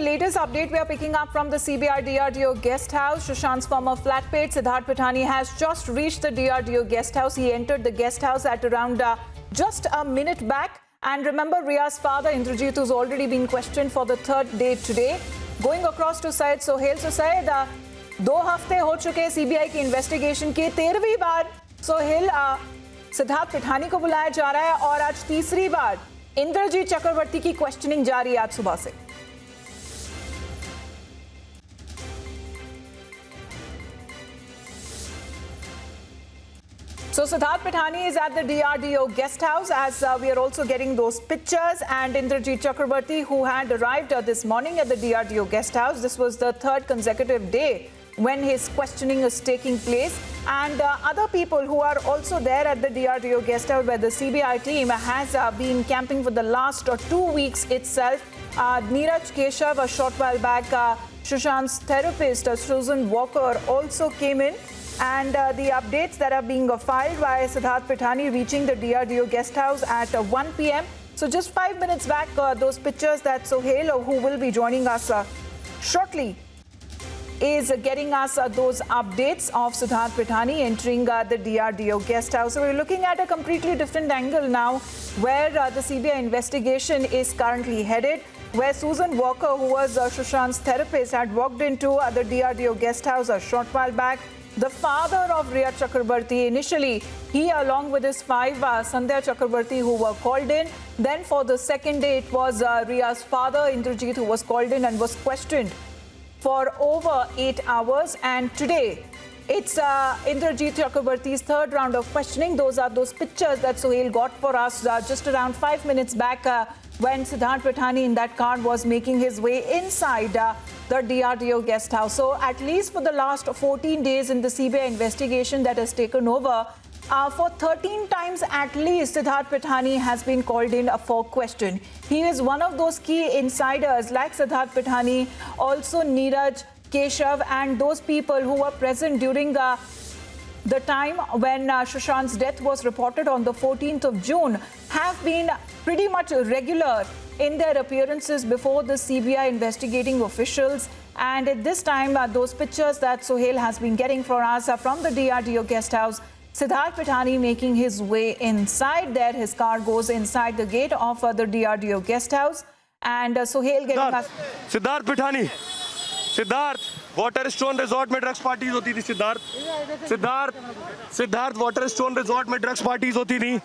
the latest update we are picking up from the CBI DRDO guest house. Sushant's former flatmate Siddharth Pithani has just reached the DRDO guest house. He entered the guest house at around just a minute back. And remember, Ria's father Indrajit has already been questioned for the third day today. Going across to Syed Sohail. So Syed, 2 हफ्ते हो चुके CBI की investigation के 13वीं बार सोहेल सिद्धार्थ पिठानी को बुलाया जा रहा है और आज तीसरी बार इंद्रजीत चक्रवर्ती की क्वेश्चनिंग जारी है आज सुबह से। So Siddharth Pithani is at the DRDO guest house as we are also getting those pictures, and Indrajit Chakraborty, who had arrived this morning at the DRDO guest house. This was the third consecutive day when his questioning is taking place, and other people who are also there at the DRDO guest house where the CBI team has been camping for the last 2 weeks itself. Neeraj Keshav, a short while back, Sushant's therapist Susan Walker also came in. And the updates that are being filed by Siddharth Pithani reaching the DRDO guest house at 1 p.m. So just 5 minutes back, those pictures that Sohail, who will be joining us shortly, is getting us those updates of Siddharth Pithani entering the DRDO guest house. So we're looking at a completely different angle now, where the CBI investigation is currently headed, where Susan Walker, who was Sushant's therapist, had walked into the DRDO guest house a short while back. The father of Ria Chakraborty, initially, he along with his 5 Sandhya Chakraborty who were called in. Then for the second day, it was Ria's father, Indrajit, who was called in and was questioned for over 8 hours. And today, it's Indrajit Chakraborty's third round of questioning. Those are those pictures that Sohail got for us just around 5 minutes back when Siddharth Pithani in that car was making his way inside the DRDO guest house. So at least for the last 14 days in the CBI investigation that has taken over, for 13 times at least, Siddharth Pithani has been called in for question. He is one of those key insiders like Siddharth Pithani, also Neeraj Keshav, and those people who were present during the time when Sushant's death was reported on the 14th of June, have been pretty much regular in their appearances before the CBI investigating officials. And at this time, those pictures that Sohail has been getting for us from the DRDO guest house, Siddharth Pithani making his way inside there. His car goes inside the gate of the DRDO guest house, and Sohail getting us. Siddharth Pithani, Siddharth, Waterstone resort में drugs parties होती थी। Siddharth Waterstone resort में drugs parties होती थी।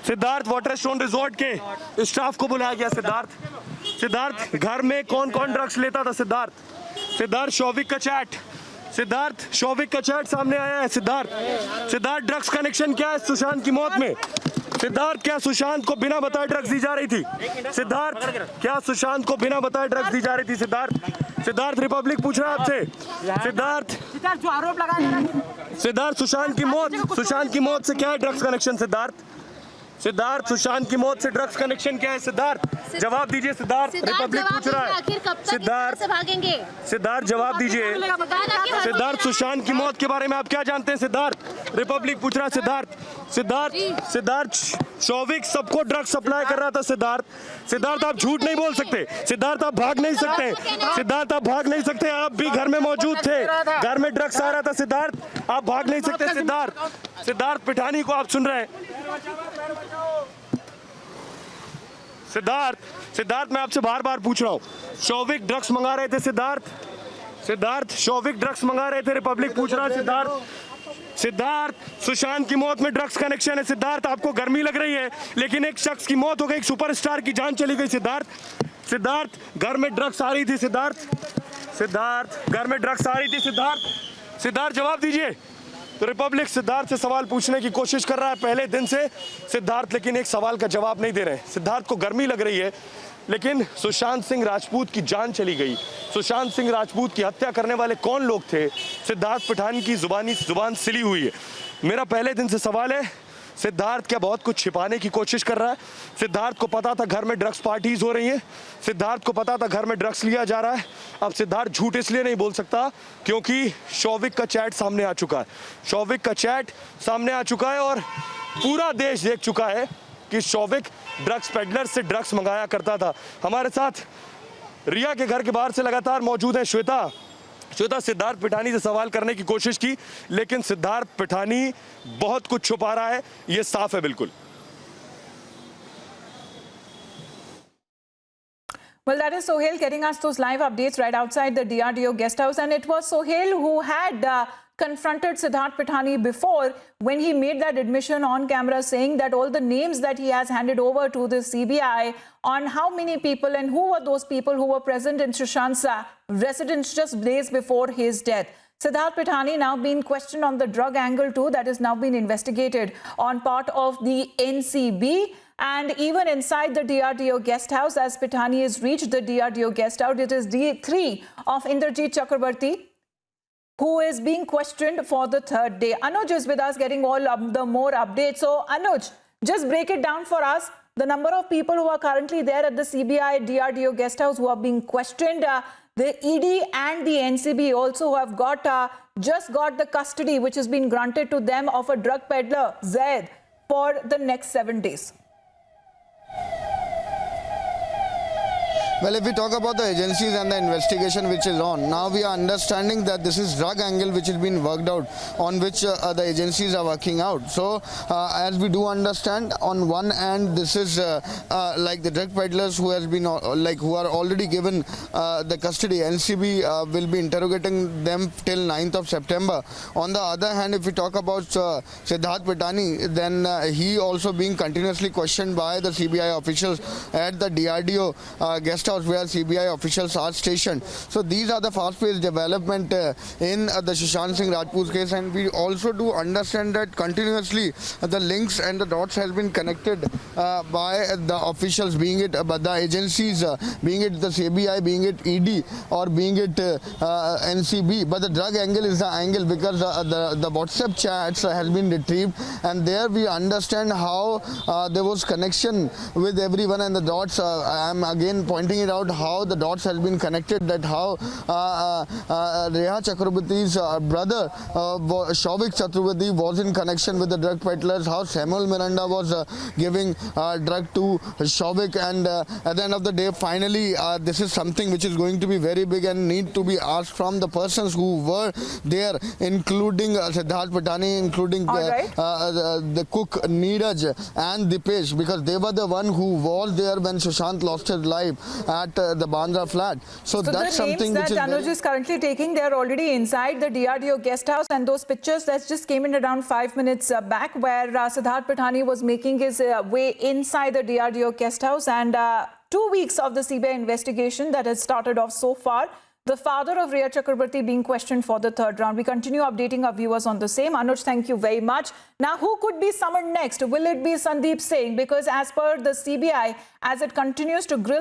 Siddharth Waterstone resort के staff को बुलाया गया। सिद्धार्थ घर में कौन कौन ड्रग्स लेता था? सिद्धार्थ शौविक का चैट सामने आया है। सिद्धार्थ ड्रग्स कनेक्शन क्या है सुशांत की मौत में? सिद्धार्थ, क्या सुशांत को बिना बताए ड्रग्स दी जा रही थी? सिद्धार्थ, क्या सुशांत को बिना बताए ड्रग्स दी जा रही थी? सिद्धार्थ रिपब्लिक पूछ रहा है आपसे। सिद्धार्थ जो आरोप लगाया, सिद्धार्थ सुशांत की मौत से क्या है ड्रग्स कनेक्शन? सिद्धार्थ सुशांत की मौत से ड्रग्स कनेक्शन क्या है? सिद्धार्थ जवाब दीजिए। सिद्धार्थ रिपब्लिक पूछ रहा है। सिद्धार्थ जवाब दीजिए। सिद्धार्थ सुशांत की मौत के बारे में आप क्या जानते हैं? सिद्धार्थ रिपब्लिक पूछ रहा है। सिद्धार्थ शौविक सबको ड्रग्स सप्लाई कर रहा था। सिद्धार्थ आप झूठ नहीं बोल सकते। सिद्धार्थ आप भाग नहीं सकते। आप भी घर में मौजूद थे, घर में ड्रग्स आ रहा था। सिद्धार्थ आप भाग नहीं सकते। सिद्धार्थ पिठानी को आप सुन रहे हैं? सिद्धार्थ मैं आपसे बार बार पूछ रहा हूँ, शौविक ड्रग्स मंगा रहे थे? सिद्धार्थ शौविक ड्रग्स मंगा रहे थे? रिपब्लिक पूछ रहा है। सिद्धार्थ सुशांत की मौत में ड्रग्स कनेक्शन है। सिद्धार्थ आपको गर्मी लग रही है, लेकिन एक शख्स की मौत हो गई, एक सुपरस्टार की जान चली गई। सिद्धार्थ घर में ड्रग्स आ रही थी। सिद्धार्थ घर में ड्रग्स आ रही थी। सिद्धार्थ जवाब दीजिए। तो रिपब्लिक सिद्धार्थ से सवाल पूछने की कोशिश कर रहा है पहले दिन से सिद्धार्थ, लेकिन एक सवाल का जवाब नहीं दे रहे। सिद्धार्थ को गर्मी लग रही है, लेकिन सुशांत सिंह राजपूत की जान चली गई। सुशांत सिंह राजपूत की हत्या करने वाले कौन लोग थे? सिद्धार्थ पिठानी की जुबान सिली हुई है। मेरा पहले दिन से सवाल है, सिद्धार्थ क्या बहुत कुछ छिपाने की कोशिश कर रहा है? सिद्धार्थ को पता था घर में ड्रग्स पार्टीज हो रही हैं, सिद्धार्थ को पता था घर में ड्रग्स लिया जा रहा है। अब सिद्धार्थ झूठ इसलिए नहीं बोल सकता क्योंकि शौविक का चैट सामने आ चुका है। और पूरा देश देख चुका है कि शौविक ड्रग्स पेडलर से ड्रग्स मंगाया करता था। हमारे साथ रिया के घर के बाहर से लगातार मौजूद हैं श्वेता। श्वेता, सिद्धार्थ पिठानी से सवाल करने की कोशिश की, लेकिन सिद्धार्थ पिठानी बहुत कुछ छुपा रहा है, ये साफ है बिल्कुल। Well, that is Sohail getting us those live updates right outside the DRDO guest house. And it was Sohail who had confronted Siddharth Pithani before when he made that admission on camera saying that all the names that he has handed over to the CBI on how many people and who were those people who were present in Sushant's residence just days before his death. Siddharth Pithani now being questioned on the drug angle too, that is now being investigated on part of the NCB. And even inside the DRDO guest house, as Pithani has reached the DRDO guest house, it is D3 of Indrajit Chakrabarti who is being questioned for the third day. Anuj is with us getting all the more updates. So Anuj, just break it down for us. The number of people who are currently there at the CBI DRDO guest house who are being questioned, the ED and the NCB also have just got the custody which has been granted to them of a drug peddler, Zaid, for the next 7 days. Well, if we talk about the agencies and the investigation which is on, now we are understanding that this is drug angle which has been worked out, on which the agencies are working out. So, as we do understand, on one hand, this is like the drug peddlers who has been who are already given the custody. NCB will be interrogating them till 9th of September. On the other hand, if we talk about Siddharth Pithani, then he also being continuously questioned by the CBI officials at the DRDO guest house where CBI officials are stationed. So these are the fast-paced development in the Sushant Singh Rajput case, and we also do understand that continuously the links and the dots has been connected by the officials, being it the agencies, being it the CBI, being it ED, or being it NCB. But the drug angle is the angle because the WhatsApp chats has been retrieved, and there we understand how there was connection with everyone, and the dots. I am again pointing it out how the dots has been connected, that how Reha Chakrabarti's brother Shouvik Chakrabarti was in connection with the drug peddlers, how Samuel Miranda was giving drug to Shouvik, and at the end of the day, finally this is something which is going to be very big and need to be asked from the persons who were there, including Siddharth Pithani, including the cook Neeraj and Dipesh, because they were the one who was there when Sushant lost his life at the Bandra flat. So that's something which is Anuj is currently taking, they are already inside the DRDO guest house, and those pictures that just came in around 5 minutes back where Siddharth Pithani was making his way inside the DRDO guest house, and 2 weeks of the CBI investigation that has started off so far. The father of Reha Chakrabarti being questioned for the third round. We continue updating our viewers on the same. Anuj, thank you very much. Now, who could be summoned next? Will it be Sandeep Singh? Because as per the CBI, as it continues to grill